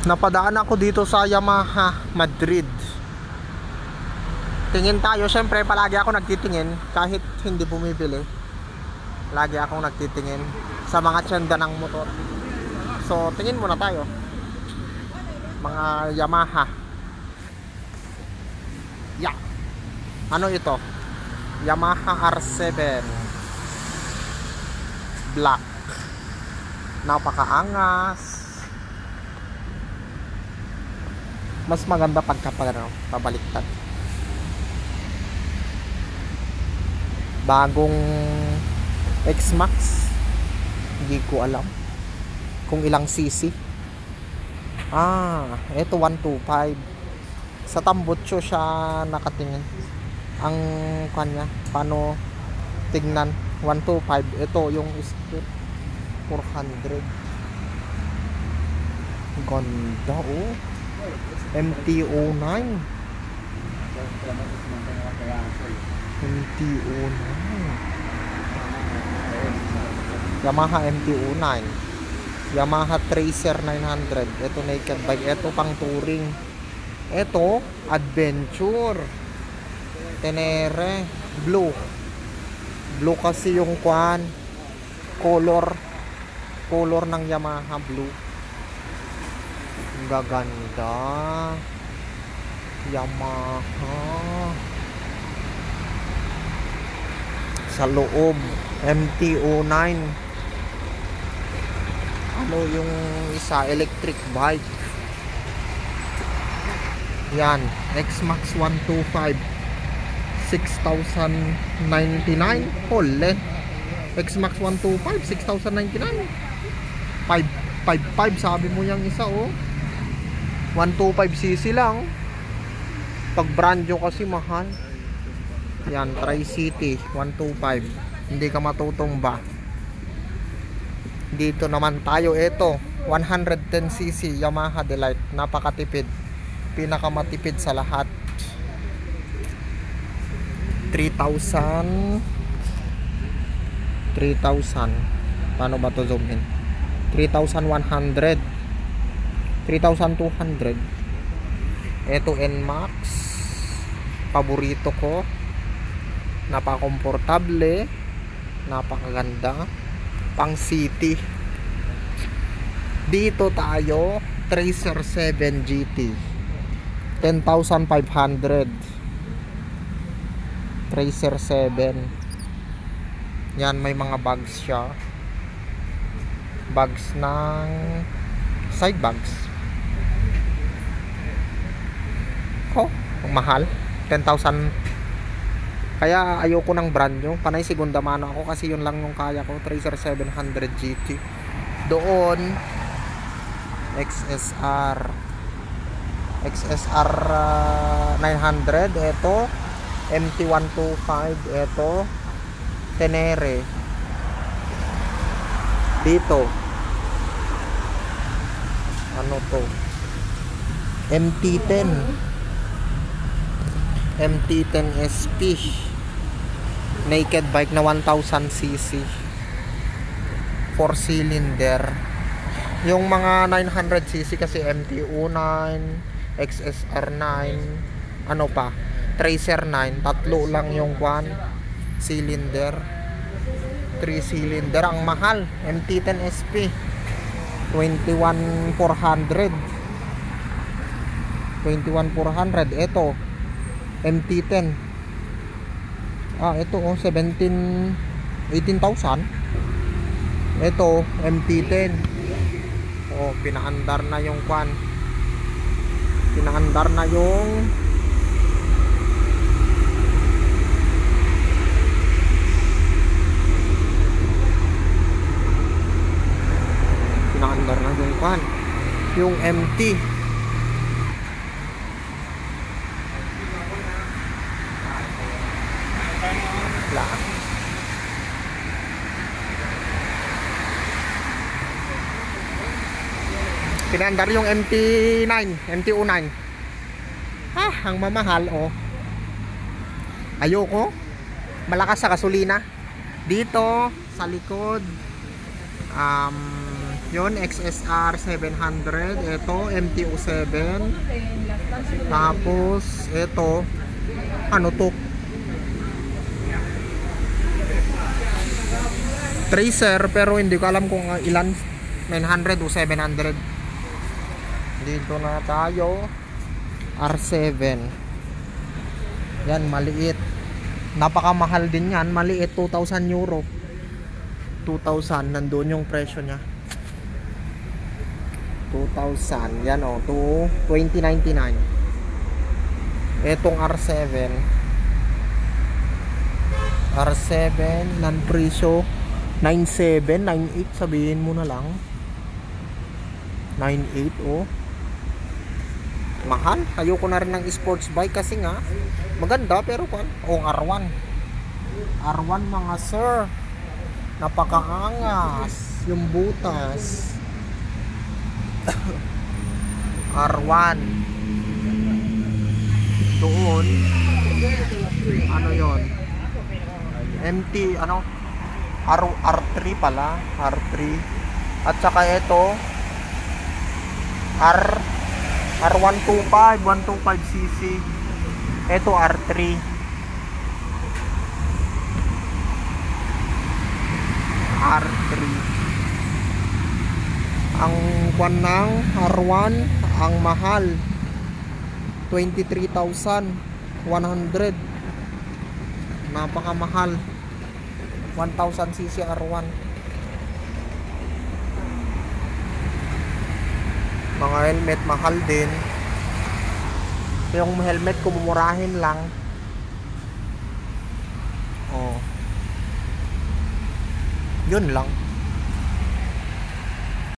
Napadaan ako dito sa Yamaha Madrid. Tingin tayo, syempre palagi ako nagtitingin kahit hindi bumibili. Lagi akong nagtitingin sa mga tsenda ng motor. So tingin muna tayo. Mga Yamaha. Yeah. Ano ito? Yamaha R7 Black. Napakaangas. Mas maganda pagka pabaliktad. Bagong X-Max. Hindi ko alam kung ilang cc. Ito 125. Sa tambutso siya nakatingin. Ang kanya, paano tignan? 125. Ito yung split 400. Ganda oh. MT-09. MT-09. Yamaha MT-09. Yamaha Tracer 900. Ito naked bike. Ito pang touring. Ito adventure. Tenere blue. Blue kasi yung color ng Yamaha blue. Gaganda. Yamaha. Sa loob MT-09. Ano yung isa, electric bike. Yan, X-Max 125 6,099. Hole. X-Max 125 6,099. 555 sabi mo yung isa oh. 125cc lang. Pag brand new kasi mahal. Yan, Tri-City 125. Hindi ka matutumba. Dito naman tayo, ito 110cc Yamaha Delight. Napakatipid. Pinakamatipid sa lahat. 3,000. Paano ba to zoom in? 3,100. 3,200. Ito NMAX. Paborito ko. Napaka-komportable. Napakaganda. Pang city. Dito tayo, Tracer 7 GT. 10,500. Tracer 7. Yan, may mga bags siya. Bags ng side bags. Oh, mahal. 10,000. Kaya ayoko ng brand new. Panay segunda mano ako kasi yun lang yung kaya ko. Tracer 700 GT. Doon XSR 900. Ito MT-125. Ito Tenere. Dito ano to, MT-10 SP naked bike na 1000cc 4 cylinder. Yung mga 900cc kasi MT-09, XSR9, ano pa, Tracer 9, tatlo lang yung cylinder. 3 cylinder ang mahal. MT-10 SP 21,400. Ito MT-10. Ito 18,000. Ito MT-10. Pinaandar na yung Pinaandar na yung yung MT. Pinandar yung MT-09. Ang mamahal ayoko. Malakas sa gasolina. Dito sa likod Yon, XSR 700. Ito, MTO7. Tapos, ito, ano to? Tracer, pero hindi ko alam kung ilan, 900 o 700. Dito na tayo. R7. Yan, maliit. Napakamahal din yan. Maliit, 2,000 euro. 2,000, nandun yung presyo niya. 2,000. Yan o, 2099. Etong R7. R7, non-presyo 97, 98 sabihin mo na lang. 98 oh. Mahal. Ayoko na rin ng sports bike kasi nga maganda pero R1. R1 mga sir. Napakaangas yung butas. R1. Doon ano yon? MT ano? R3 pala, R3. At saka ito R125 125cc. Ito R3. R3. Ang kwan ng R1 ang mahal 23,100. Napakamahal. 1,000cc R1. Mga helmet mahal din. Yung helmet ko mumurahin lang. Oh. Yun lang.